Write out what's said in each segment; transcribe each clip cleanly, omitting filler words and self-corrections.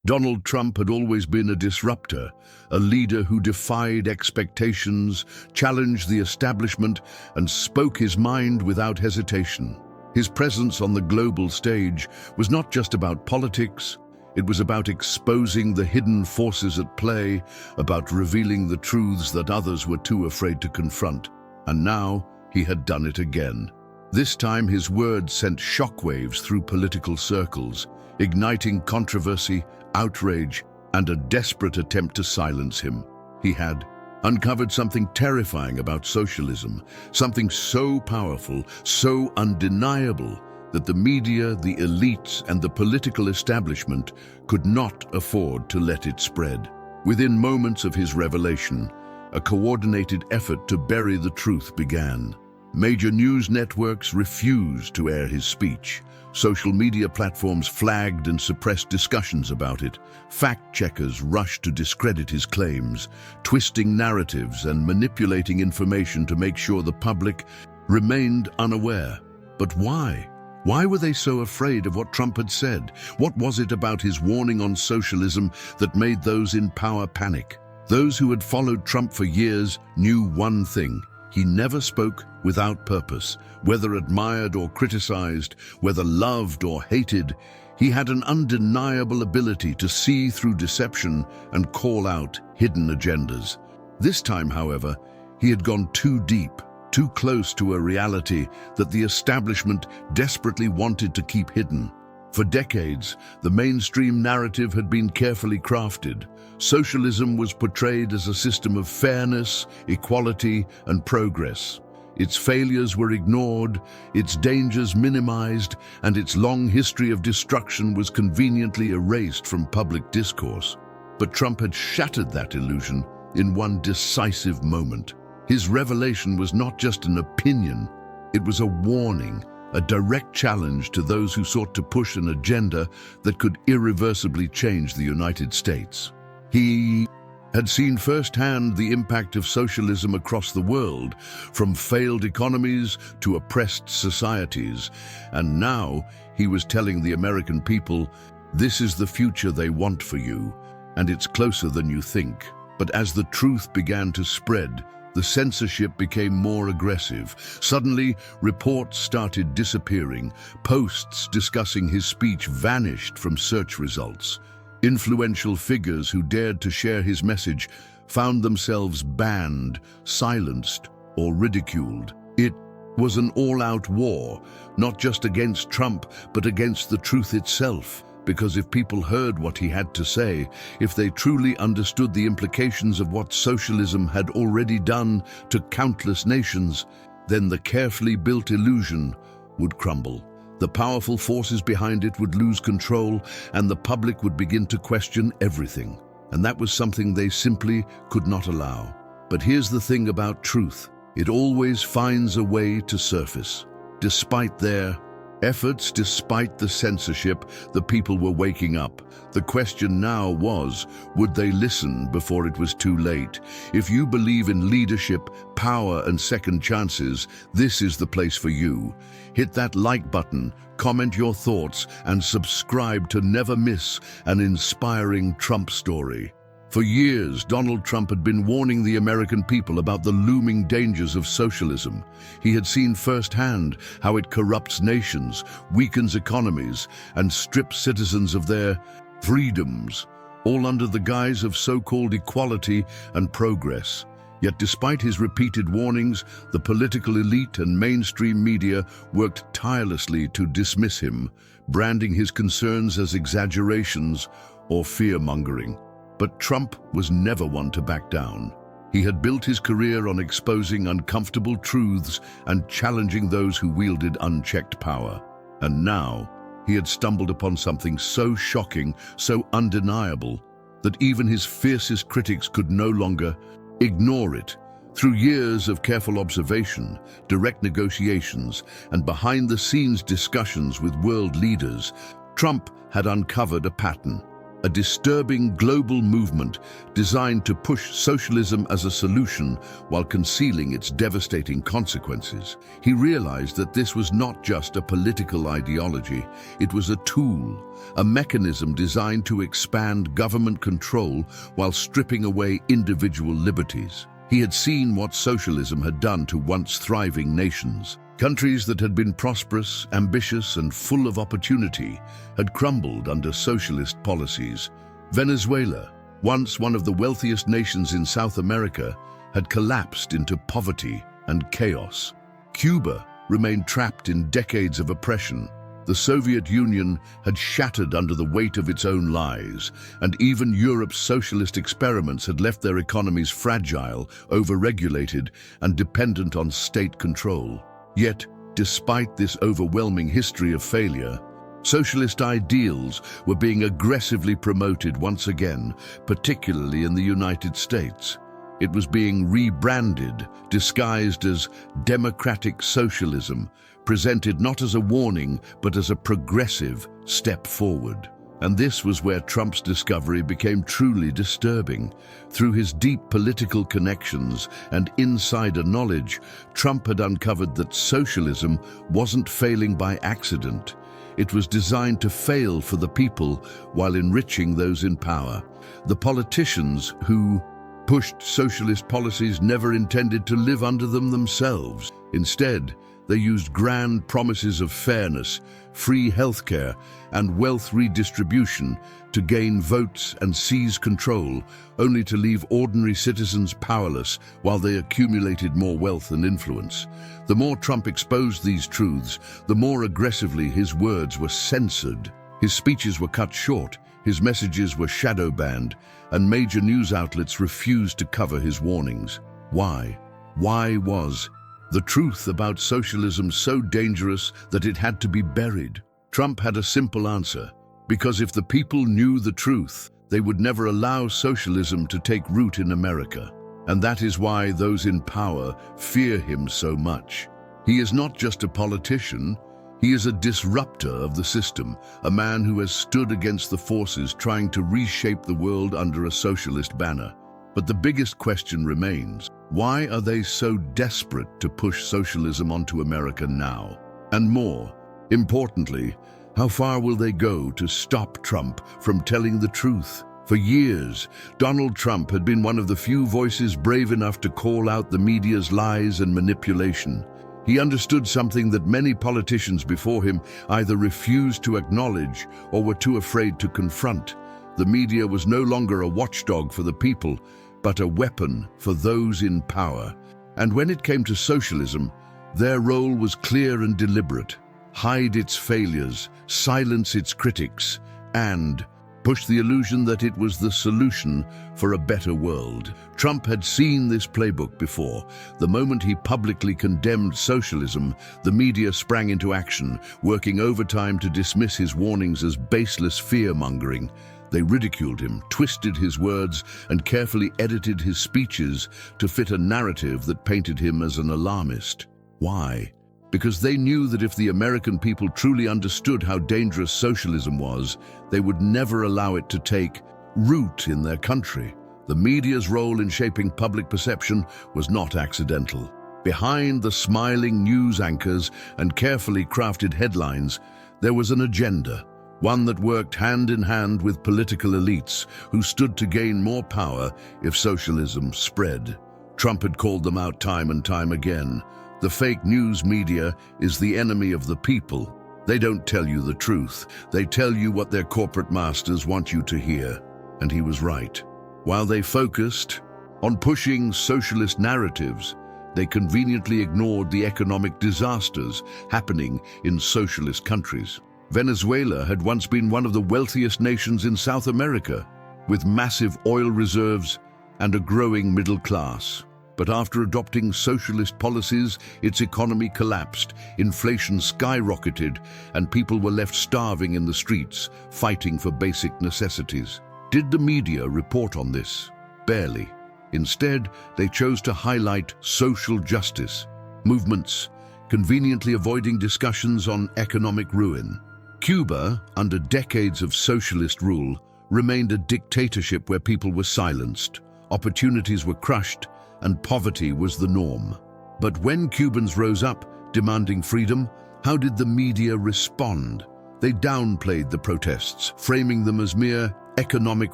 Donald Trump had always been a disruptor, a leader who defied expectations, challenged the establishment, and spoke his mind without hesitation. His presence on the global stage was not just about politics, it was about exposing the hidden forces at play, about revealing the truths that others were too afraid to confront. And now he had done it again. This time his words sent shockwaves through political circles, igniting controversy, outrage, and a desperate attempt to silence him. He had uncovered something terrifying about socialism, something so powerful, so undeniable, that the media, the elites, and the political establishment could not afford to let it spread. Within moments of his revelation, a coordinated effort to bury the truth began. Major news networks refused to air his speech. Social media platforms flagged and suppressed discussions about it. Fact-checkers rushed to discredit his claims, twisting narratives and manipulating information to make sure the public remained unaware. But why? Why were they so afraid of what Trump had said? What was it about his warning on socialism that made those in power panic? Those who had followed Trump for years knew one thing: he never spoke without purpose. Whether admired or criticized, whether loved or hated, he had an undeniable ability to see through deception and call out hidden agendas. This time, however, he had gone too deep, too close to a reality that the establishment desperately wanted to keep hidden. For decades, the mainstream narrative had been carefully crafted. Socialism was portrayed as a system of fairness, equality, and progress. Its failures were ignored, its dangers minimized, and its long history of destruction was conveniently erased from public discourse. But Trump had shattered that illusion in one decisive moment. His revelation was not just an opinion, it was a warning, a direct challenge to those who sought to push an agenda that could irreversibly change the United States. He had seen firsthand the impact of socialism across the world, from failed economies to oppressed societies, and now he was telling the American people, this is the future they want for you, and it's closer than you think. But as the truth began to spread, the censorship became more aggressive. Suddenly, reports started disappearing. Posts discussing his speech vanished from search results. Influential figures who dared to share his message found themselves banned, silenced, or ridiculed. It was an all-out war, not just against Trump, but against the truth itself. Because if people heard what he had to say, if they truly understood the implications of what socialism had already done to countless nations, then the carefully built illusion would crumble. The powerful forces behind it would lose control, and the public would begin to question everything. And that was something they simply could not allow. But here's the thing about truth: it always finds a way to surface. Despite their efforts, despite the censorship, the people were waking up. The question now was, would they listen before it was too late? If you believe in leadership, power, and second chances, this is the place for you. Hit that like button, comment your thoughts, and subscribe to never miss an inspiring Trump story. For years, Donald Trump had been warning the American people about the looming dangers of socialism. He had seen firsthand how it corrupts nations, weakens economies, and strips citizens of their freedoms, all under the guise of so-called equality and progress. Yet despite his repeated warnings, the political elite and mainstream media worked tirelessly to dismiss him, branding his concerns as exaggerations or fear-mongering. But Trump was never one to back down. He had built his career on exposing uncomfortable truths and challenging those who wielded unchecked power. And now, he had stumbled upon something so shocking, so undeniable, that even his fiercest critics could no longer ignore it. Through years of careful observation, direct negotiations, and behind-the-scenes discussions with world leaders, Trump had uncovered a pattern. a disturbing global movement designed to push socialism as a solution while concealing its devastating consequences. He realized that this was not just a political ideology, it was a tool, a mechanism designed to expand government control while stripping away individual liberties. He had seen what socialism had done to once thriving nations. Countries that had been prosperous, ambitious, and full of opportunity had crumbled under socialist policies. Venezuela, once one of the wealthiest nations in South America, had collapsed into poverty and chaos. Cuba remained trapped in decades of oppression. The Soviet Union had shattered under the weight of its own lies, and even Europe's socialist experiments had left their economies fragile, overregulated, and dependent on state control. Yet, despite this overwhelming history of failure, socialist ideals were being aggressively promoted once again, particularly in the United States. It was being rebranded, disguised as democratic socialism, presented not as a warning, but as a progressive step forward. And this was where Trump's discovery became truly disturbing. Through his deep political connections and insider knowledge, Trump had uncovered that socialism wasn't failing by accident. It was designed to fail for the people while enriching those in power. The politicians who pushed socialist policies never intended to live under them themselves. Instead, they used grand promises of fairness, free healthcare, and wealth redistribution to gain votes and seize control, only to leave ordinary citizens powerless while they accumulated more wealth and influence. The more Trump exposed these truths, the more aggressively his words were censored. His speeches were cut short, his messages were shadow banned, and major news outlets refused to cover his warnings. Why? Why was the truth about socialism so dangerous that it had to be buried? Trump had a simple answer. Because if the people knew the truth, they would never allow socialism to take root in America. And that is why those in power fear him so much. He is not just a politician, he is a disruptor of the system, a man who has stood against the forces trying to reshape the world under a socialist banner. But the biggest question remains, why are they so desperate to push socialism onto America now? And more importantly, how far will they go to stop Trump from telling the truth? For years, Donald Trump had been one of the few voices brave enough to call out the media's lies and manipulation. He understood something that many politicians before him either refused to acknowledge or were too afraid to confront. The media was no longer a watchdog for the people, but a weapon for those in power. And when it came to socialism, their role was clear and deliberate: hide its failures, silence its critics, and push the illusion that it was the solution for a better world. Trump had seen this playbook before. The moment he publicly condemned socialism, the media sprang into action, working overtime to dismiss his warnings as baseless fear-mongering. They ridiculed him, twisted his words, and carefully edited his speeches to fit a narrative that painted him as an alarmist. Why? Because they knew that if the American people truly understood how dangerous socialism was, they would never allow it to take root in their country. The media's role in shaping public perception was not accidental. Behind the smiling news anchors and carefully crafted headlines, there was an agenda, one that worked hand in hand with political elites who stood to gain more power if socialism spread. Trump had called them out time and time again. The fake news media is the enemy of the people. They don't tell you the truth. They tell you what their corporate masters want you to hear. And he was right. While they focused on pushing socialist narratives, they conveniently ignored the economic disasters happening in socialist countries. Venezuela had once been one of the wealthiest nations in South America, with massive oil reserves and a growing middle class. But after adopting socialist policies, its economy collapsed, inflation skyrocketed, and people were left starving in the streets, fighting for basic necessities. Did the media report on this? Barely. Instead, they chose to highlight social justice movements, conveniently avoiding discussions on economic ruin. Cuba, under decades of socialist rule, remained a dictatorship where people were silenced, opportunities were crushed, and poverty was the norm. But when Cubans rose up, demanding freedom, how did the media respond? They downplayed the protests, framing them as mere economic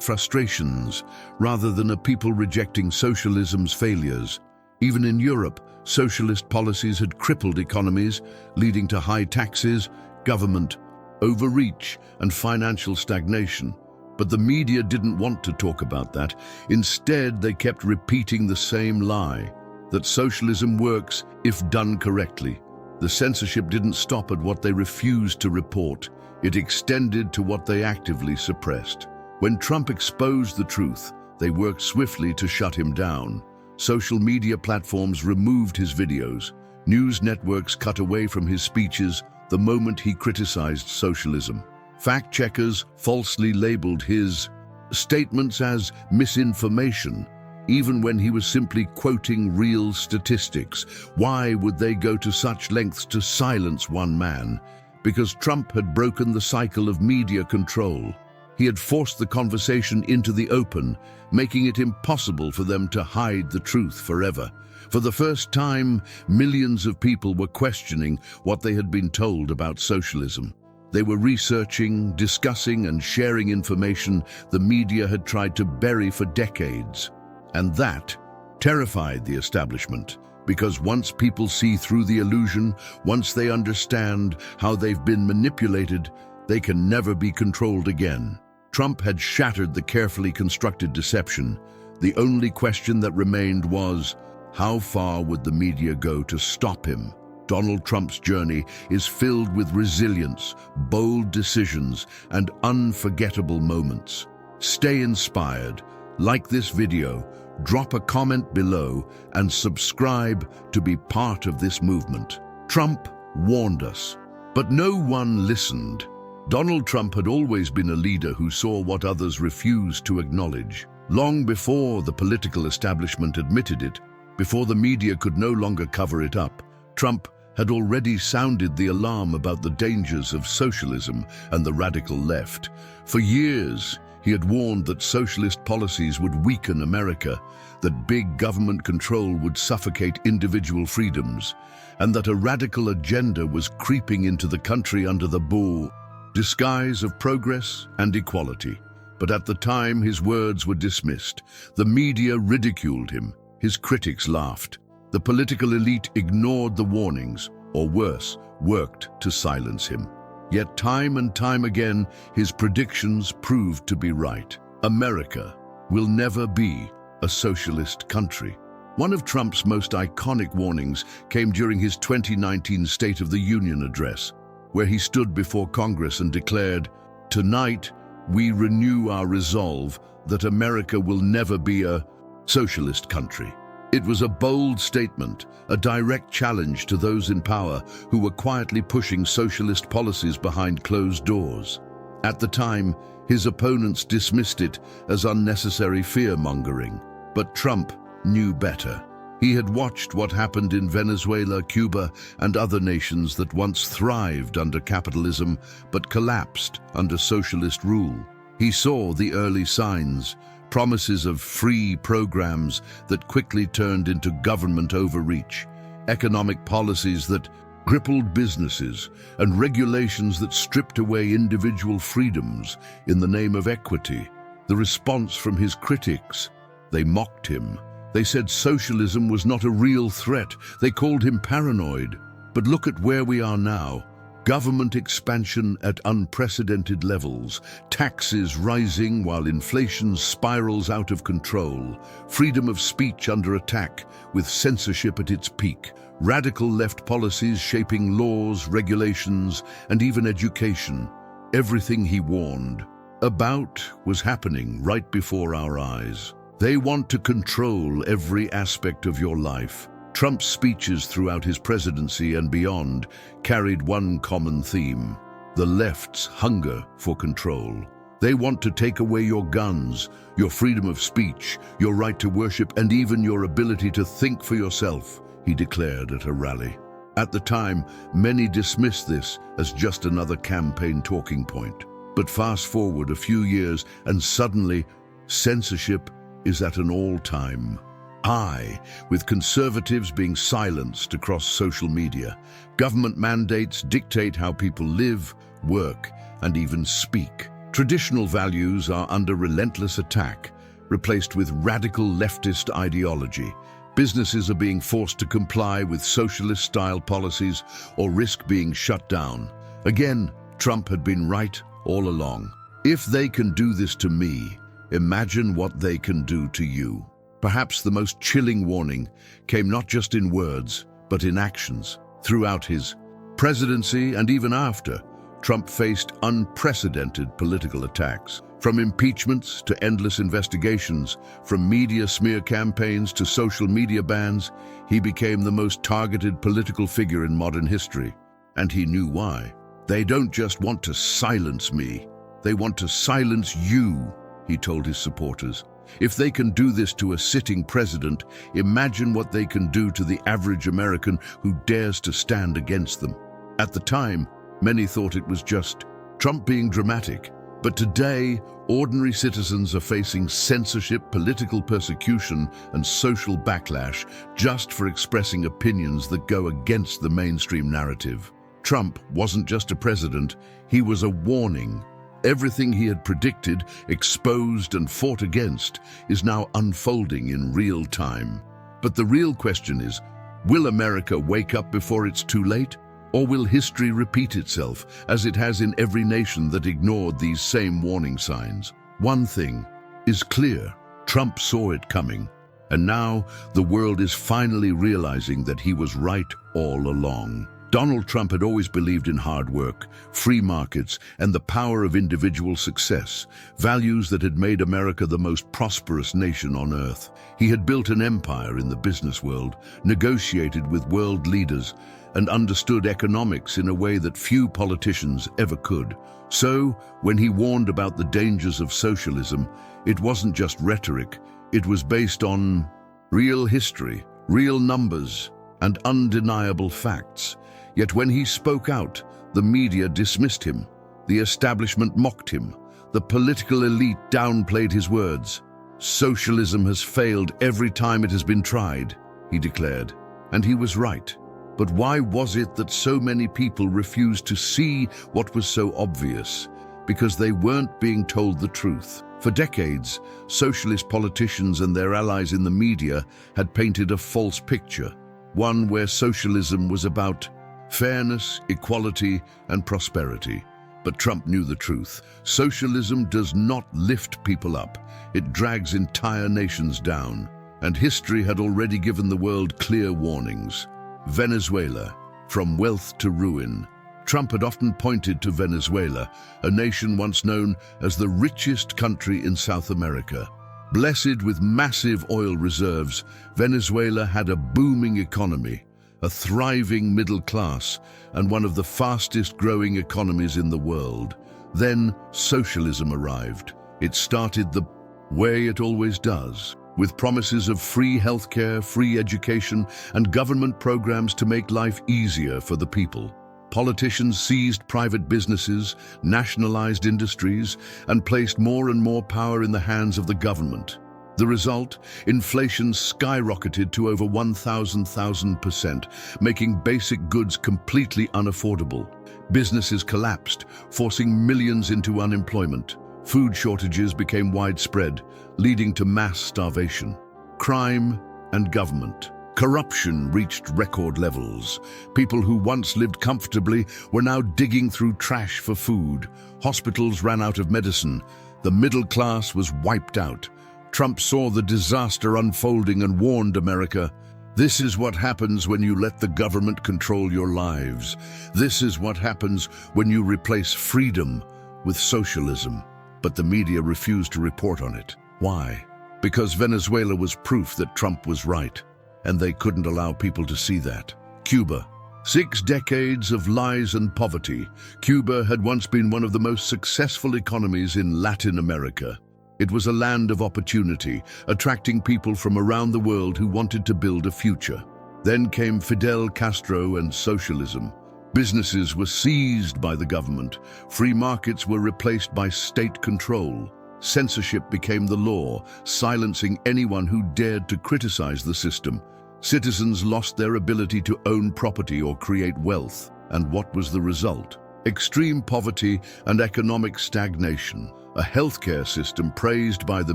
frustrations, rather than a people rejecting socialism's failures. Even in Europe, socialist policies had crippled economies, leading to high taxes, government overreach, and financial stagnation. But the media didn't want to talk about that. Instead, they kept repeating the same lie, that socialism works if done correctly. The censorship didn't stop at what they refused to report. It extended to what they actively suppressed. When Trump exposed the truth, they worked swiftly to shut him down. Social media platforms removed his videos. News networks cut away from his speeches the moment he criticized socialism. Fact-checkers falsely labeled his statements as misinformation, even when he was simply quoting real statistics. Why would they go to such lengths to silence one man? Because Trump had broken the cycle of media control. He had forced the conversation into the open, making it impossible for them to hide the truth forever. For the first time, millions of people were questioning what they had been told about socialism. They were researching, discussing, and sharing information the media had tried to bury for decades. And that terrified the establishment, because once people see through the illusion, once they understand how they've been manipulated, they can never be controlled again. Trump had shattered the carefully constructed deception. The only question that remained was, how far would the media go to stop him? Donald Trump's journey is filled with resilience, bold decisions, and unforgettable moments. Stay inspired. Like this video, drop a comment below, and subscribe to be part of this movement. Trump warned us, but no one listened. Donald Trump had always been a leader who saw what others refused to acknowledge. Long before the political establishment admitted it, before the media could no longer cover it up, Trump had already sounded the alarm about the dangers of socialism and the radical left. For years, he had warned that socialist policies would weaken America, that big government control would suffocate individual freedoms, and that a radical agenda was creeping into the country under the disguise of progress and equality. But at the time, his words were dismissed. The media ridiculed him. His critics laughed. The political elite ignored the warnings, or worse, worked to silence him. Yet time and time again, his predictions proved to be right. America will never be a socialist country. One of Trump's most iconic warnings came during his 2019 State of the Union address, where he stood before Congress and declared, "Tonight, we renew our resolve that America will never be a socialist country." It was a bold statement, a direct challenge to those in power who were quietly pushing socialist policies behind closed doors. At the time, his opponents dismissed it as unnecessary fear-mongering. But Trump knew better. He had watched what happened in Venezuela, Cuba, and other nations that once thrived under capitalism but collapsed under socialist rule. He saw the early signs, promises of free programs that quickly turned into government overreach, economic policies that crippled businesses, and regulations that stripped away individual freedoms in the name of equity. The response from his critics: they mocked him. They said socialism was not a real threat. They called him paranoid. But look at where we are now. Government expansion at unprecedented levels, taxes rising while inflation spirals out of control, freedom of speech under attack with censorship at its peak, radical left policies shaping laws, regulations, and even education. Everything he warned about was happening right before our eyes. They want to control every aspect of your life. Trump's speeches throughout his presidency and beyond carried one common theme: the left's hunger for control. They want to take away your guns, your freedom of speech, your right to worship, and even your ability to think for yourself, he declared at a rally. At the time, many dismissed this as just another campaign talking point. But fast forward a few years and suddenly censorship is at an all-time high, with conservatives being silenced across social media. Government mandates dictate how people live, work, and even speak. Traditional values are under relentless attack, replaced with radical leftist ideology. Businesses are being forced to comply with socialist-style policies or risk being shut down. Again, Trump had been right all along. If they can do this to me, imagine what they can do to you. Perhaps the most chilling warning came not just in words, but in actions. Throughout his presidency and even after, Trump faced unprecedented political attacks. From impeachments to endless investigations, from media smear campaigns to social media bans, he became the most targeted political figure in modern history. And he knew why. They don't just want to silence me, they want to silence you, he told his supporters. If they can do this to a sitting president, imagine what they can do to the average American who dares to stand against them. At the time, many thought it was just Trump being dramatic. But today, ordinary citizens are facing censorship, political persecution, and social backlash just for expressing opinions that go against the mainstream narrative. Trump wasn't just a president, he was a warning. Everything he had predicted, exposed, and fought against is now unfolding in real time. But the real question is, will America wake up before it's too late? Or will history repeat itself, as it has in every nation that ignored these same warning signs? One thing is clear: Trump saw it coming, and now the world is finally realizing that he was right all along. Donald Trump had always believed in hard work, free markets, and the power of individual success, values that had made America the most prosperous nation on earth. He had built an empire in the business world, negotiated with world leaders, and understood economics in a way that few politicians ever could. So, when he warned about the dangers of socialism, it wasn't just rhetoric, it was based on real history, real numbers, and undeniable facts. Yet when he spoke out, the media dismissed him, the establishment mocked him, the political elite downplayed his words. Socialism has failed every time it has been tried, he declared, and he was right. But why was it that so many people refused to see what was so obvious? Because they weren't being told the truth. For decades, socialist politicians and their allies in the media had painted a false picture, one where socialism was about fairness, equality, and prosperity. But Trump knew the truth. Socialism does not lift people up. It drags entire nations down. And history had already given the world clear warnings. Venezuela, from wealth to ruin. Trump had often pointed to Venezuela, a nation once known as the richest country in South America. Blessed with massive oil reserves, Venezuela had a booming economy, a thriving middle class, and one of the fastest growing economies in the world. Then socialism arrived. It started the way it always does, with promises of free healthcare, free education, and government programs to make life easier for the people. Politicians seized private businesses, nationalized industries, and placed more and more power in the hands of the government. The result? Inflation skyrocketed to over 1,000%, making basic goods completely unaffordable. Businesses collapsed, forcing millions into unemployment. Food shortages became widespread, leading to mass starvation. Crime and government. Corruption reached record levels. People who once lived comfortably were now digging through trash for food. Hospitals ran out of medicine. The middle class was wiped out. Trump saw the disaster unfolding and warned America, "This is what happens when you let the government control your lives. This is what happens when you replace freedom with socialism." But the media refused to report on it. Why? Because Venezuela was proof that Trump was right, and they couldn't allow people to see that. Cuba. 6 decades of lies and poverty. Cuba had once been one of the most successful economies in Latin America. It was a land of opportunity, attracting people from around the world who wanted to build a future. Then came Fidel Castro and socialism. Businesses were seized by the government. Free markets were replaced by state control. Censorship became the law, silencing anyone who dared to criticize the system. Citizens lost their ability to own property or create wealth. And what was the result? Extreme poverty and economic stagnation. A healthcare system praised by the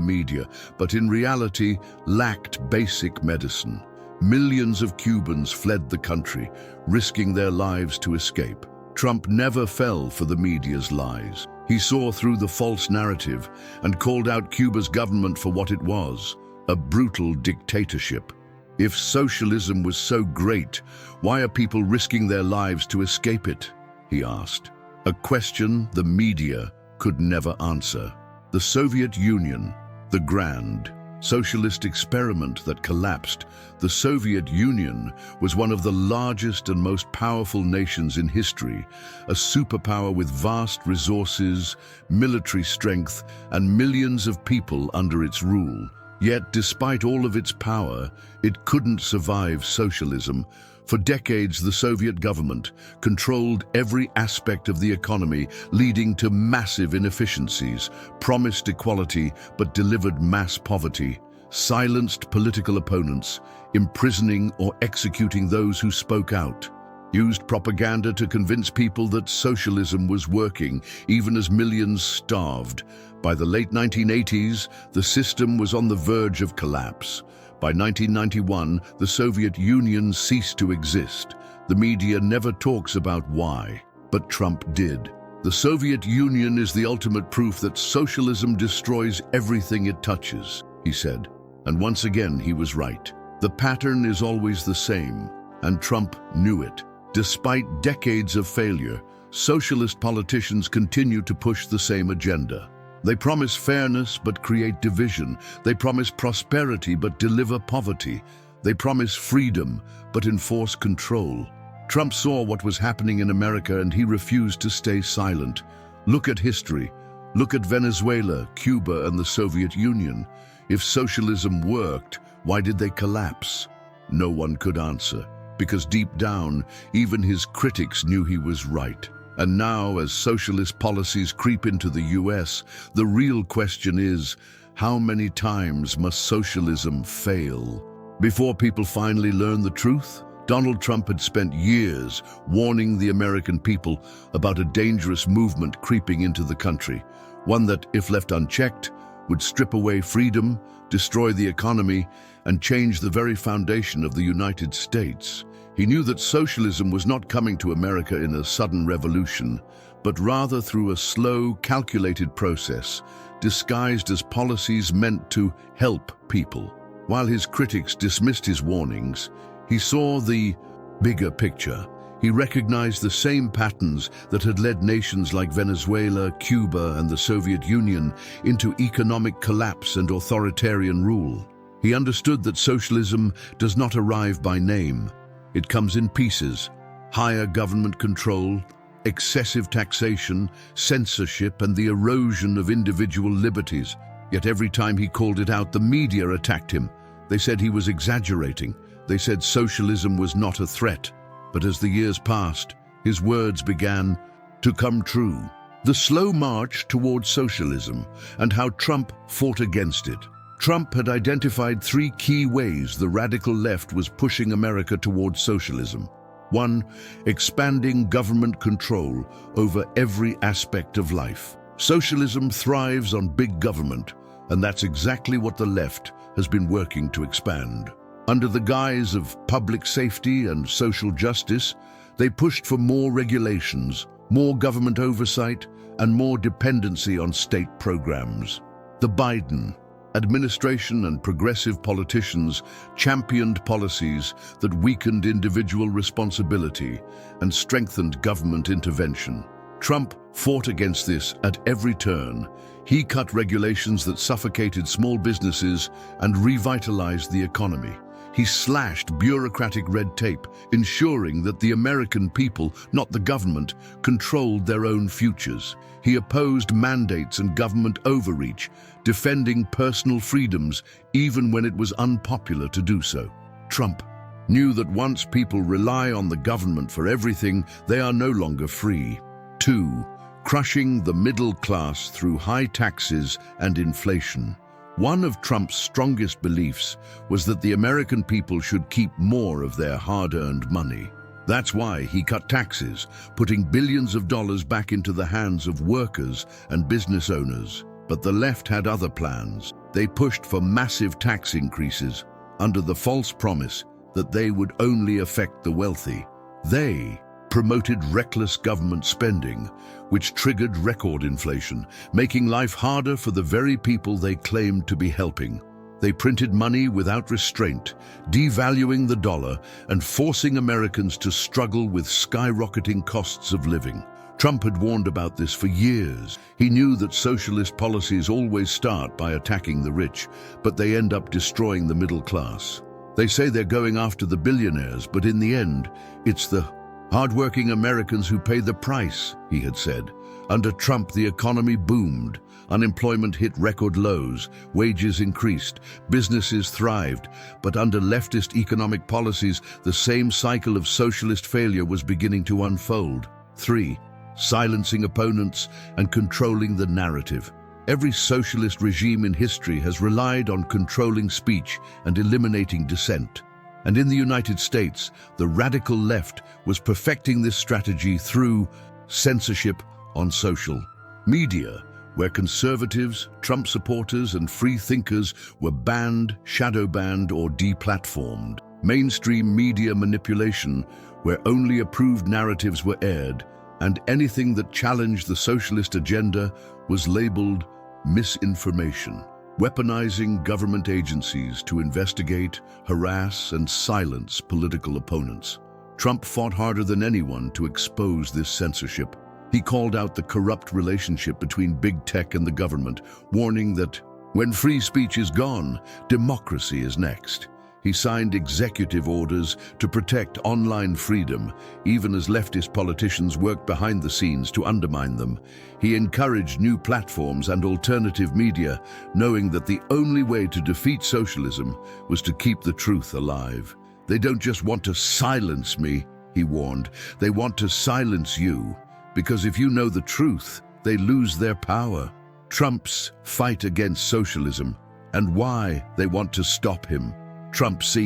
media, but in reality lacked basic medicine. Millions of Cubans fled the country, risking their lives to escape. Trump never fell for the media's lies. He saw through the false narrative and called out Cuba's government for what it was, a brutal dictatorship. If socialism was so great, why are people risking their lives to escape it? He asked. A question the media could never answer. The Soviet Union, the grand socialist experiment that collapsed. The Soviet Union was one of the largest and most powerful nations in history, a superpower with vast resources, military strength, and millions of people under its rule. Yet, despite all of its power, it couldn't survive socialism. For decades, the Soviet government controlled every aspect of the economy, leading to massive inefficiencies, promised equality but delivered mass poverty, silenced political opponents, imprisoning or executing those who spoke out, used propaganda to convince people that socialism was working, even as millions starved. By the late 1980s, the system was on the verge of collapse. By 1991, the Soviet Union ceased to exist. The media never talks about why, but Trump did. The Soviet Union is the ultimate proof that socialism destroys everything it touches, he said. And once again, he was right. The pattern is always the same, and Trump knew it. Despite decades of failure, socialist politicians continue to push the same agenda. They promise fairness but create division. They promise prosperity but deliver poverty. They promise freedom but enforce control. Trump saw what was happening in America and he refused to stay silent. Look at history. Look at Venezuela, Cuba, and the Soviet Union. If socialism worked, why did they collapse? No one could answer, because deep down, even his critics knew he was right. And now, as socialist policies creep into the US, the real question is, how many times must socialism fail? Before people finally learn the truth, Donald Trump had spent years warning the American people about a dangerous movement creeping into the country, one that, if left unchecked, would strip away freedom, destroy the economy, and change the very foundation of the United States. He knew that socialism was not coming to America in a sudden revolution, but rather through a slow, calculated process, disguised as policies meant to help people. While his critics dismissed his warnings, he saw the bigger picture. He recognized the same patterns that had led nations like Venezuela, Cuba, and the Soviet Union into economic collapse and authoritarian rule. He understood that socialism does not arrive by name. It comes in pieces: higher government control, excessive taxation, censorship, and the erosion of individual liberties. Yet every time he called it out, the media attacked him. They said he was exaggerating. They said socialism was not a threat. But as the years passed, his words began to come true. The slow march towards socialism and how Trump fought against it. Trump had identified three key ways the radical left was pushing America towards socialism. 1. Expanding government control over every aspect of life. Socialism thrives on big government, and that's exactly what the left has been working to expand. Under the guise of public safety and social justice, they pushed for more regulations, more government oversight, and more dependency on state programs. The Biden administration and progressive politicians championed policies that weakened individual responsibility and strengthened government intervention. Trump fought against this at every turn. He cut regulations that suffocated small businesses and revitalized the economy. He slashed bureaucratic red tape, ensuring that the American people, not the government, controlled their own futures. He opposed mandates and government overreach, defending personal freedoms even when it was unpopular to do so. Trump knew that once people rely on the government for everything, they are no longer free. 2. Crushing the middle class through high taxes and inflation. One of Trump's strongest beliefs was that the American people should keep more of their hard-earned money. That's why he cut taxes, putting billions of dollars back into the hands of workers and business owners. But the left had other plans. They pushed for massive tax increases under the false promise that they would only affect the wealthy. They promoted reckless government spending, which triggered record inflation, making life harder for the very people they claimed to be helping. They printed money without restraint, devaluing the dollar and forcing Americans to struggle with skyrocketing costs of living. Trump had warned about this for years. He knew that socialist policies always start by attacking the rich, but they end up destroying the middle class. They say they're going after the billionaires, but in the end, it's the hardworking Americans who pay the price, he had said. Under Trump, the economy boomed. Unemployment hit record lows, wages increased, businesses thrived. But under leftist economic policies, the same cycle of socialist failure was beginning to unfold. 3. Silencing opponents and controlling the narrative. Every socialist regime in history has relied on controlling speech and eliminating dissent. And in the United States, the radical left was perfecting this strategy through censorship on social media, where conservatives, Trump supporters, and free thinkers were banned, shadow banned, or deplatformed. Mainstream media manipulation, where only approved narratives were aired, and anything that challenged the socialist agenda was labeled misinformation. Weaponizing government agencies to investigate, harass, and silence political opponents. Trump fought harder than anyone to expose this censorship. He called out the corrupt relationship between big tech and the government, warning that when free speech is gone, democracy is next. He signed executive orders to protect online freedom, even as leftist politicians worked behind the scenes to undermine them. He encouraged new platforms and alternative media, knowing that the only way to defeat socialism was to keep the truth alive. They don't just want to silence me, he warned. They want to silence you, because if you know the truth, they lose their power. Trump's fight against socialism and why they want to stop him. Trump's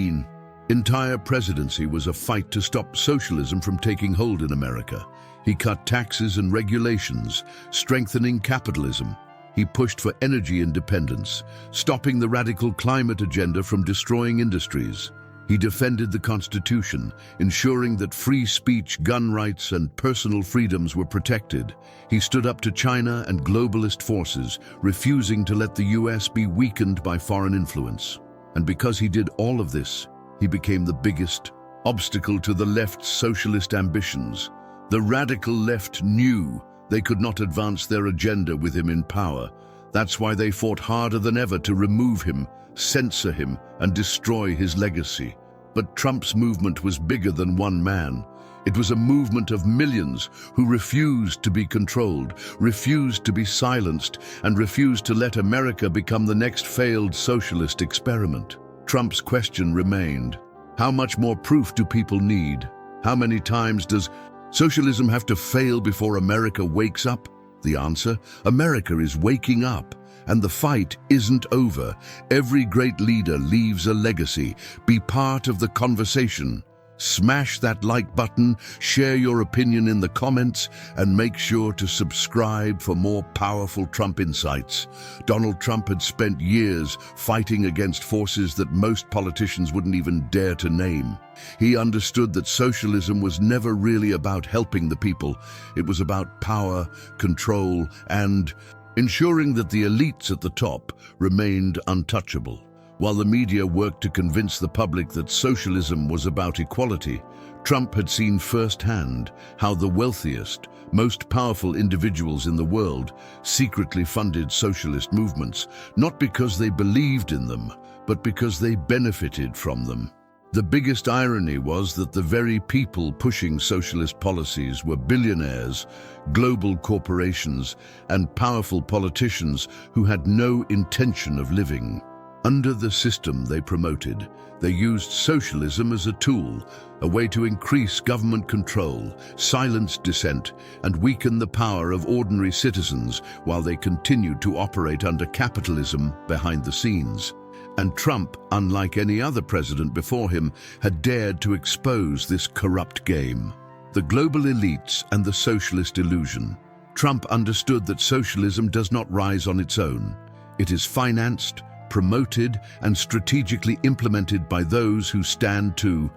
entire presidency was a fight to stop socialism from taking hold in America. He cut taxes and regulations, strengthening capitalism. He pushed for energy independence, stopping the radical climate agenda from destroying industries. He defended the Constitution, ensuring that free speech, gun rights, and personal freedoms were protected. He stood up to China and globalist forces, refusing to let the US be weakened by foreign influence. And because he did all of this, he became the biggest obstacle to the left's socialist ambitions. The radical left knew they could not advance their agenda with him in power. That's why they fought harder than ever to remove him, censor him, and destroy his legacy. But Trump's movement was bigger than one man. It was a movement of millions who refused to be controlled, refused to be silenced, and refused to let America become the next failed socialist experiment. Trump's question remained, how much more proof do people need? How many times does socialism have to fail before America wakes up? The answer, America is waking up. And the fight isn't over. Every great leader leaves a legacy. Be part of the conversation. Smash that like button, share your opinion in the comments, and make sure to subscribe for more powerful Trump insights. Donald Trump had spent years fighting against forces that most politicians wouldn't even dare to name. He understood that socialism was never really about helping the people. It was about power, control, and ensuring that the elites at the top remained untouchable. While the media worked to convince the public that socialism was about equality, Trump had seen firsthand how the wealthiest, most powerful individuals in the world secretly funded socialist movements, not because they believed in them, but because they benefited from them. The biggest irony was that the very people pushing socialist policies were billionaires, global corporations, and powerful politicians who had no intention of living. Under the system they promoted, they used socialism as a tool, a way to increase government control, silence dissent, and weaken the power of ordinary citizens while they continued to operate under capitalism behind the scenes. And Trump, unlike any other president before him, had dared to expose this corrupt game. The global elites and the socialist illusion. Trump understood that socialism does not rise on its own. It is financed, promoted, and strategically implemented by those who stand to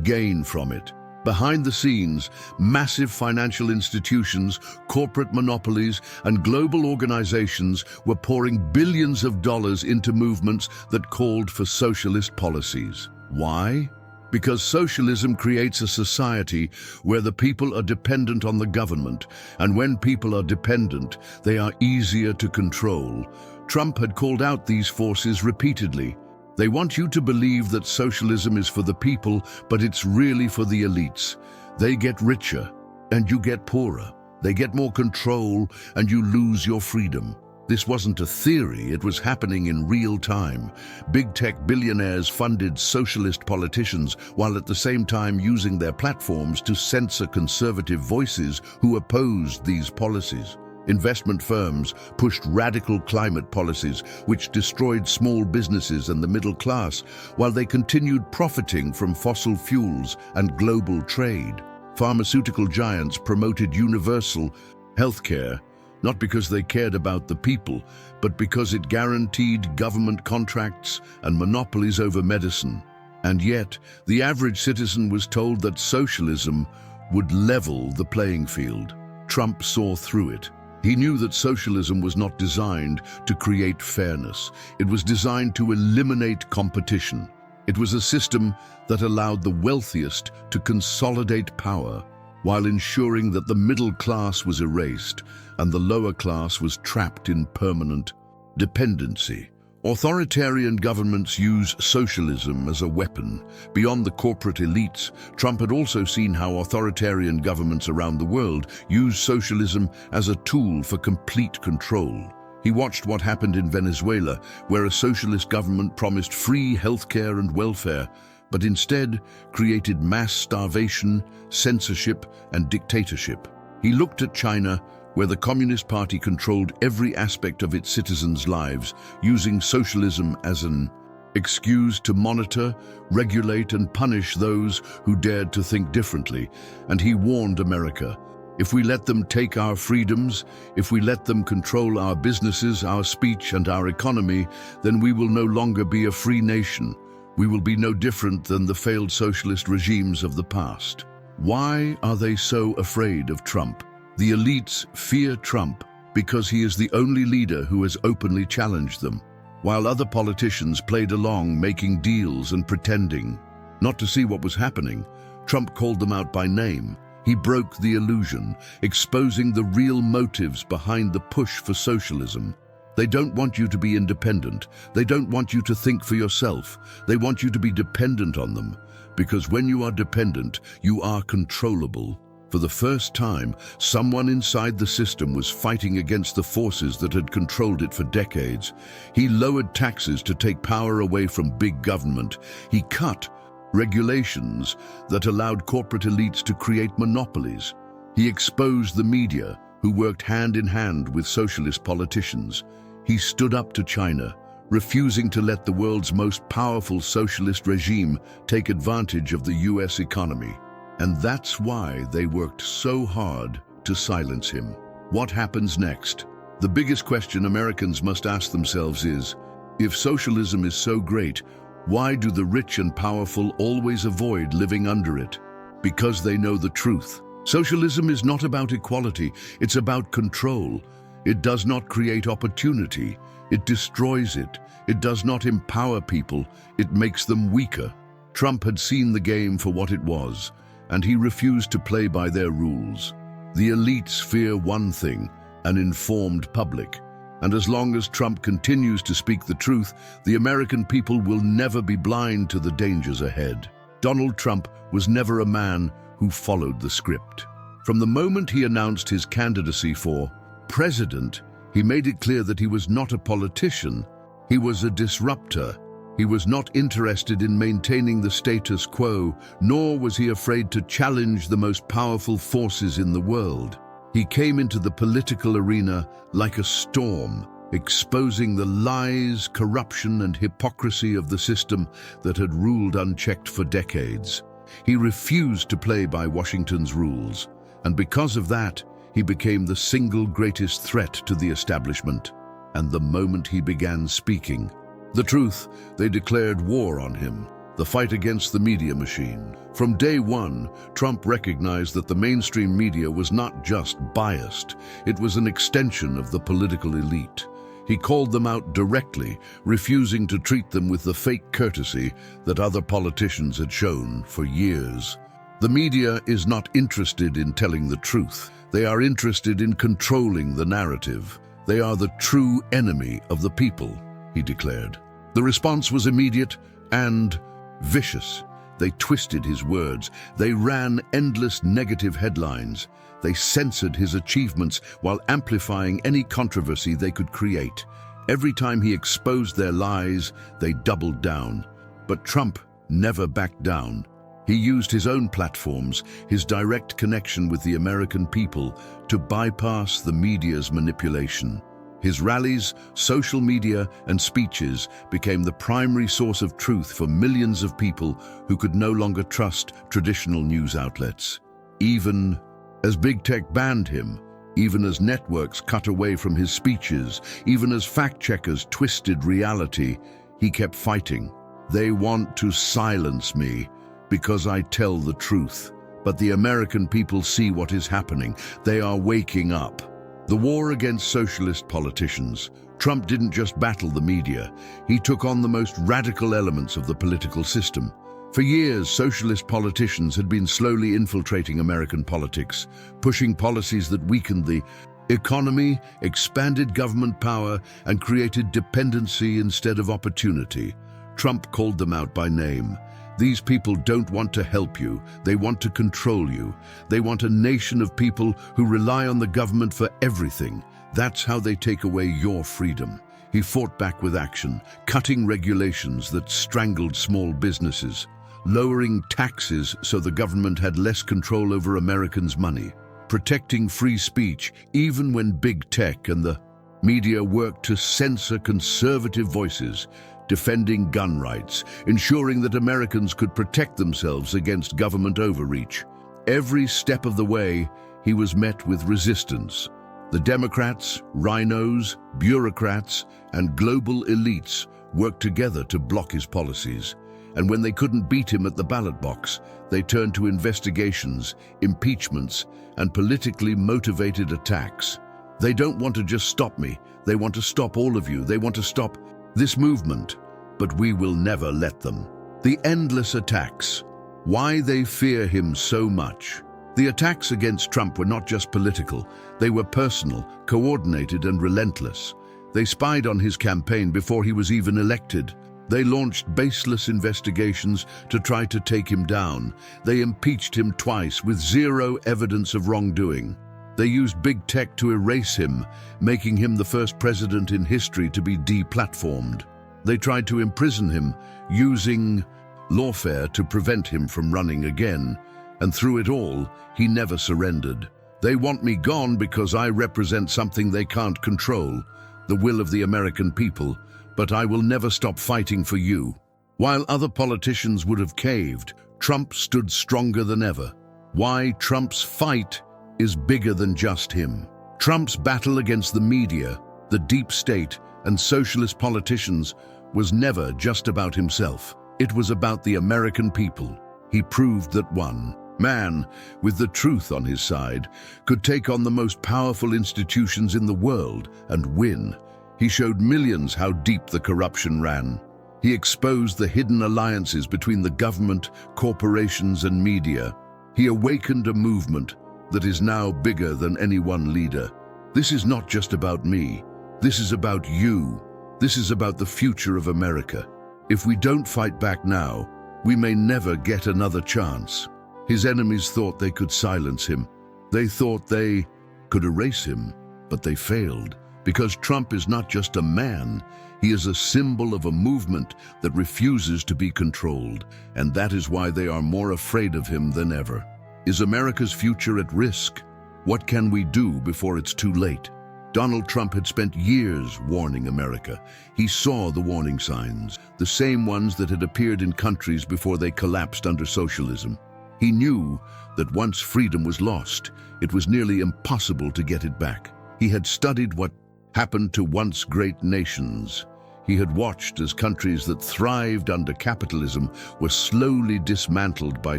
gain from it. Behind the scenes, massive financial institutions, corporate monopolies, and global organizations were pouring billions of dollars into movements that called for socialist policies. Why? Because socialism creates a society where the people are dependent on the government, and when people are dependent, they are easier to control. Trump had called out these forces repeatedly. They want you to believe that socialism is for the people, but it's really for the elites. They get richer, and you get poorer. They get more control, and you lose your freedom. This wasn't a theory, it was happening in real time. Big tech billionaires funded socialist politicians while at the same time using their platforms to censor conservative voices who opposed these policies. Investment firms pushed radical climate policies which destroyed small businesses and the middle class, while they continued profiting from fossil fuels and global trade. Pharmaceutical giants promoted universal healthcare, not because they cared about the people, but because it guaranteed government contracts and monopolies over medicine. And yet, the average citizen was told that socialism would level the playing field. Trump saw through it. He knew that socialism was not designed to create fairness. It was designed to eliminate competition. It was a system that allowed the wealthiest to consolidate power, while ensuring that the middle class was erased and the lower class was trapped in permanent dependency. Authoritarian governments use socialism as a weapon. Beyond the corporate elites, Trump had also seen how authoritarian governments around the world use socialism as a tool for complete control. He watched what happened in Venezuela, where a socialist government promised free healthcare and welfare, but instead created mass starvation, censorship, and dictatorship. He looked at China, where the Communist Party controlled every aspect of its citizens' lives, using socialism as an excuse to monitor, regulate, and punish those who dared to think differently. And he warned America, if we let them take our freedoms, if we let them control our businesses, our speech, and our economy, then we will no longer be a free nation. We will be no different than the failed socialist regimes of the past. Why are they so afraid of Trump? The elites fear Trump because he is the only leader who has openly challenged them, while other politicians played along, making deals and pretending not to see what was happening. Trump called them out by name. He broke the illusion, exposing the real motives behind the push for socialism. They don't want you to be independent. They don't want you to think for yourself. They want you to be dependent on them, because when you are dependent, you are controllable. For the first time, someone inside the system was fighting against the forces that had controlled it for decades. He lowered taxes to take power away from big government. He cut regulations that allowed corporate elites to create monopolies. He exposed the media, who worked hand in hand with socialist politicians. He stood up to China, refusing to let the world's most powerful socialist regime take advantage of the US economy. And that's why they worked so hard to silence him. What happens next? The biggest question Americans must ask themselves is, if socialism is so great, why do the rich and powerful always avoid living under it? Because they know the truth. Socialism is not about equality, it's about control. It does not create opportunity, it destroys it. It does not empower people, it makes them weaker. Trump had seen the game for what it was, and he refused to play by their rules. The elites fear one thing, an informed public. And as long as Trump continues to speak the truth, the American people will never be blind to the dangers ahead. Donald Trump was never a man who followed the script. From the moment he announced his candidacy for president, he made it clear that he was not a politician. He was a disruptor. He was not interested in maintaining the status quo, nor was he afraid to challenge the most powerful forces in the world. He came into the political arena like a storm, exposing the lies, corruption, and hypocrisy of the system that had ruled unchecked for decades. He refused to play by Washington's rules, and because of that, he became the single greatest threat to the establishment. And the moment he began speaking the truth, they declared war on him, the fight against the media machine. From day one, Trump recognized that the mainstream media was not just biased, it was an extension of the political elite. He called them out directly, refusing to treat them with the fake courtesy that other politicians had shown for years. The media is not interested in telling the truth. They are interested in controlling the narrative. They are the true enemy of the people, he declared. The response was immediate and vicious. They twisted his words. They ran endless negative headlines. They censored his achievements while amplifying any controversy they could create. Every time he exposed their lies, they doubled down. But Trump never backed down. He used his own platforms, his direct connection with the American people, to bypass the media's manipulation. His rallies, social media, and speeches became the primary source of truth for millions of people who could no longer trust traditional news outlets. Even as big tech banned him, even as networks cut away from his speeches, even as fact-checkers twisted reality, he kept fighting. They want to silence me because I tell the truth. But the American people see what is happening. They are waking up. The war against socialist politicians. Trump didn't just battle the media. He took on the most radical elements of the political system. For years, socialist politicians had been slowly infiltrating American politics, pushing policies that weakened the economy, expanded government power, and created dependency instead of opportunity. Trump called them out by name. These people don't want to help you. They want to control you. They want a nation of people who rely on the government for everything. That's how they take away your freedom. He fought back with action, cutting regulations that strangled small businesses, lowering taxes so the government had less control over Americans' money, protecting free speech even when big tech and the media worked to censor conservative voices, defending gun rights, ensuring that Americans could protect themselves against government overreach. Every step of the way, he was met with resistance. The Democrats, rhinos, bureaucrats, and global elites worked together to block his policies. And when they couldn't beat him at the ballot box, they turned to investigations, impeachments, and politically motivated attacks. They don't want to just stop me. They want to stop all of you. They want to stop this movement, but we will never let them. The endless attacks. Why they fear him so much. The attacks against Trump were not just political. They were personal, coordinated, and relentless. They spied on his campaign before he was even elected. They launched baseless investigations to try to take him down. They impeached him twice with zero evidence of wrongdoing. They used big tech to erase him, making him the first president in history to be deplatformed. They tried to imprison him, using lawfare to prevent him from running again. And through it all, he never surrendered. They want me gone because I represent something they can't control, the will of the American people, but I will never stop fighting for you. While other politicians would have caved, Trump stood stronger than ever. Why Trump's fight is bigger than just him. Trump's battle against the media, the deep state, and socialist politicians was never just about himself. It was about the American people. He proved that one man, with the truth on his side, could take on the most powerful institutions in the world and win. He showed millions how deep the corruption ran. He exposed the hidden alliances between the government, corporations, and media. He awakened a movement that is now bigger than any one leader. This is not just about me. This is about you. This is about the future of America. If we don't fight back now, we may never get another chance. His enemies thought they could silence him. They thought they could erase him, but they failed. Because Trump is not just a man, He is a symbol of a movement that refuses to be controlled, and that is why they are more afraid of him than ever. Is America's future at risk? What can we do before it's too late? Donald Trump had spent years warning America. He saw the warning signs, the same ones that had appeared in countries before they collapsed under socialism. He knew that once freedom was lost, it was nearly impossible to get it back. He had studied what happened to once great nations. He had watched as countries that thrived under capitalism were slowly dismantled by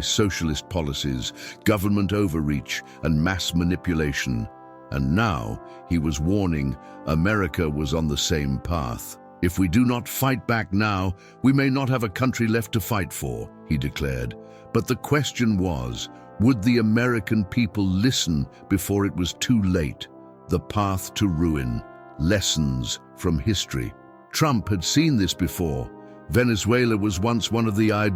socialist policies, government overreach, and mass manipulation. And now he was warning America was on the same path. If we do not fight back now, we may not have a country left to fight for, he declared. But the question was, would the American people listen before it was too late? The path to ruin. Lessons from history. Trump had seen this before. Venezuela was once one of the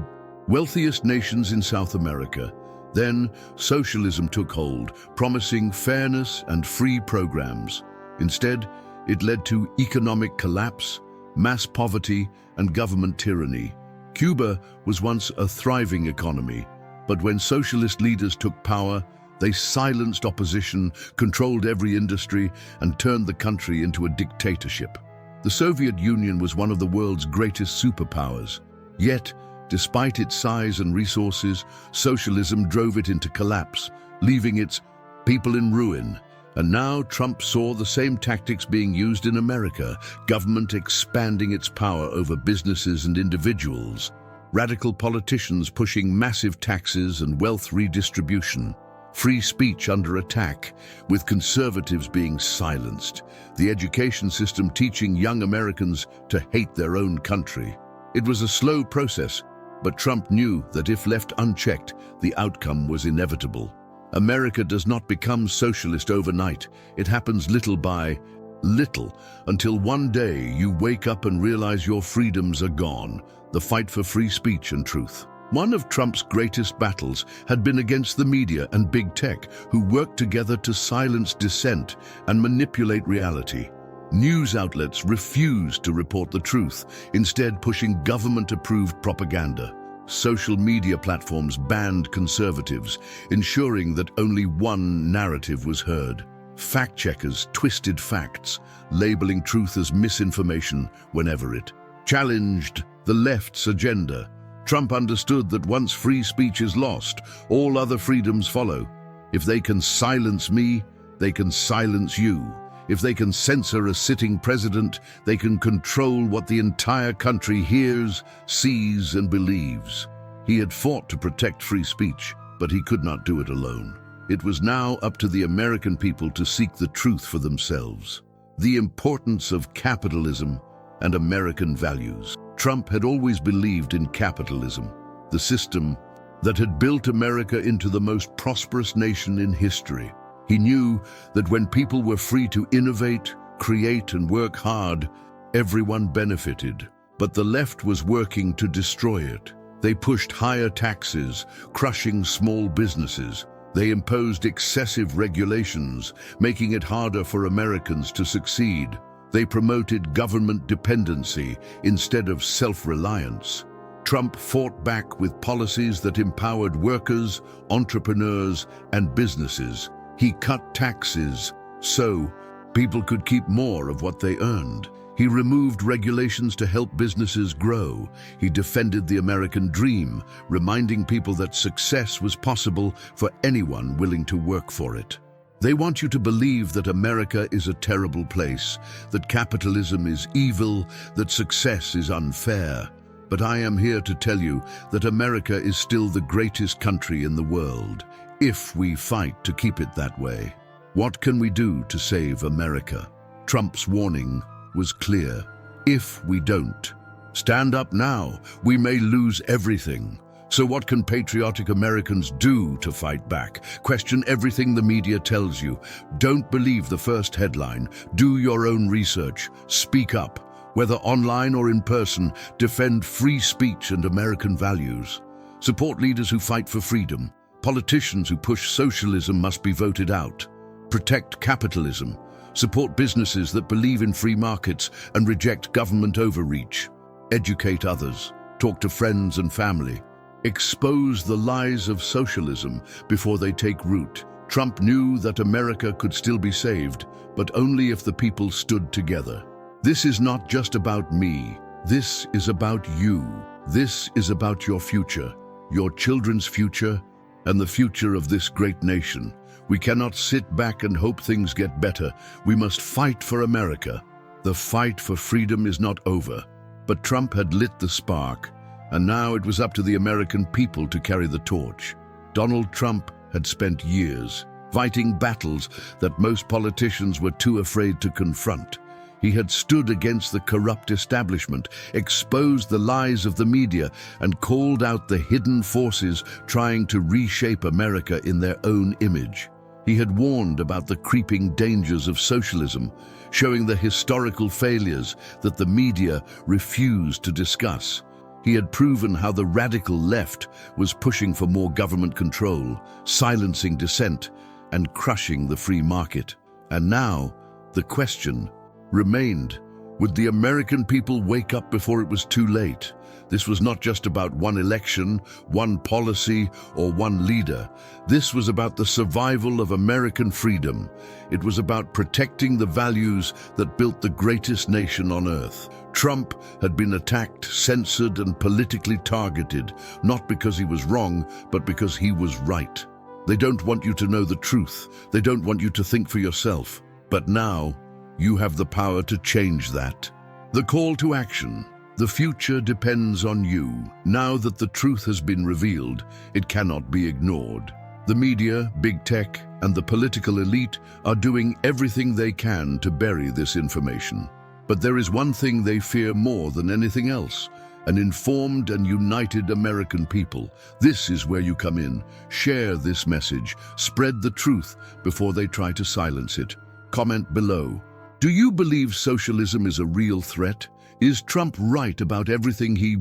wealthiest nations in South America. Then socialism took hold, promising fairness and free programs. Instead, it led to economic collapse, mass poverty, and government tyranny. Cuba was once a thriving economy, but when socialist leaders took power, they silenced opposition, controlled every industry, and turned the country into a dictatorship. The Soviet Union was one of the world's greatest superpowers. Yet, despite its size and resources, socialism drove it into collapse, leaving its people in ruin. And now Trump saw the same tactics being used in America, government expanding its power over businesses and individuals, radical politicians pushing massive taxes and wealth redistribution, free speech under attack, with conservatives being silenced, the education system teaching young Americans to hate their own country. It was a slow process, but Trump knew that if left unchecked, the outcome was inevitable. America does not become socialist overnight. It happens little by little, until one day you wake up and realize your freedoms are gone. The fight for free speech and truth. One of Trump's greatest battles had been against the media and big tech, who worked together to silence dissent and manipulate reality. News outlets refused to report the truth, instead pushing government-approved propaganda. Social media platforms banned conservatives, ensuring that only one narrative was heard. Fact-checkers twisted facts, labeling truth as misinformation whenever it challenged the left's agenda. Trump understood that once free speech is lost, all other freedoms follow. If they can silence me, they can silence you. If they can censor a sitting president, they can control what the entire country hears, sees, and believes. He had fought to protect free speech, but he could not do it alone. It was now up to the American people to seek the truth for themselves. The importance of capitalism and American values. Trump had always believed in capitalism, the system that had built America into the most prosperous nation in history. He knew that when people were free to innovate, create, and work hard, everyone benefited. But the left was working to destroy it. They pushed higher taxes, crushing small businesses. They imposed excessive regulations, making it harder for Americans to succeed. They promoted government dependency instead of self-reliance. Trump fought back with policies that empowered workers, entrepreneurs, and businesses. He cut taxes so people could keep more of what they earned. He removed regulations to help businesses grow. He defended the American dream, reminding people that success was possible for anyone willing to work for it. They want you to believe that America is a terrible place, that capitalism is evil, that success is unfair. But I am here to tell you that America is still the greatest country in the world, if we fight to keep it that way. What can we do to save America? Trump's warning was clear. If we don't stand up now, we may lose everything. So what can patriotic Americans do to fight back? Question everything the media tells you. Don't believe the first headline. Do your own research. Speak up. Whether online or in person, defend free speech and American values. Support leaders who fight for freedom. Politicians who push socialism must be voted out. Protect capitalism. Support businesses that believe in free markets and reject government overreach. Educate others. Talk to friends and family. Expose the lies of socialism before they take root. Trump knew that America could still be saved, but only if the people stood together. This is not just about me. This is about you. This is about your future, your children's future, and the future of this great nation. We cannot sit back and hope things get better. We must fight for America. The fight for freedom is not over. But Trump had lit the spark, and now it was up to the American people to carry the torch. Donald Trump had spent years fighting battles that most politicians were too afraid to confront. He had stood against the corrupt establishment, exposed the lies of the media, and called out the hidden forces trying to reshape America in their own image. He had warned about the creeping dangers of socialism, showing the historical failures that the media refused to discuss. He had proven how the radical left was pushing for more government control, silencing dissent, and crushing the free market. And now, the question remained, would the American people wake up before it was too late? This was not just about one election, one policy, or one leader. This was about the survival of American freedom. It was about protecting the values that built the greatest nation on earth. Trump had been attacked, censored, and politically targeted, not because he was wrong, but because he was right. They don't want you to know the truth. They don't want you to think for yourself. But now, you have the power to change that. The call to action. The future depends on you. Now that the truth has been revealed, it cannot be ignored. The media, big tech, and the political elite are doing everything they can to bury this information. But there is one thing they fear more than anything else: an informed and united American people. This is where you come in. Share this message. Spread the truth before they try to silence it. Comment below. Do you believe socialism is a real threat? Is Trump right about everything he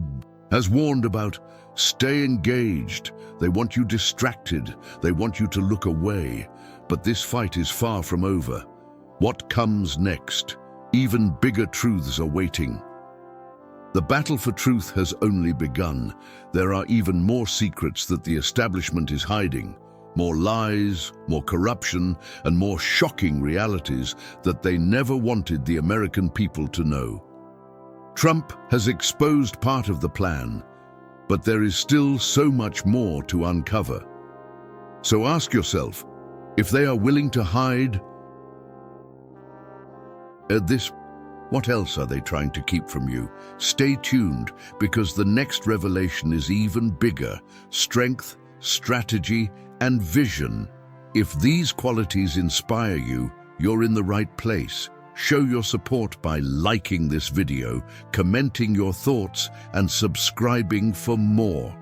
has warned about? Stay engaged. They want you distracted. They want you to look away. But this fight is far from over. What comes next? Even bigger truths are waiting. The battle for truth has only begun. There are even more secrets that the establishment is hiding. More lies, more corruption, and more shocking realities that they never wanted the American people to know. Trump has exposed part of the plan, but there is still so much more to uncover. So ask yourself, if they are willing to hide this, what else are they trying to keep from you? Stay tuned, because the next revelation is even bigger. Strength, strategy, and vision. If these qualities inspire you, you're in the right place. Show your support by liking this video, commenting your thoughts, and subscribing for more.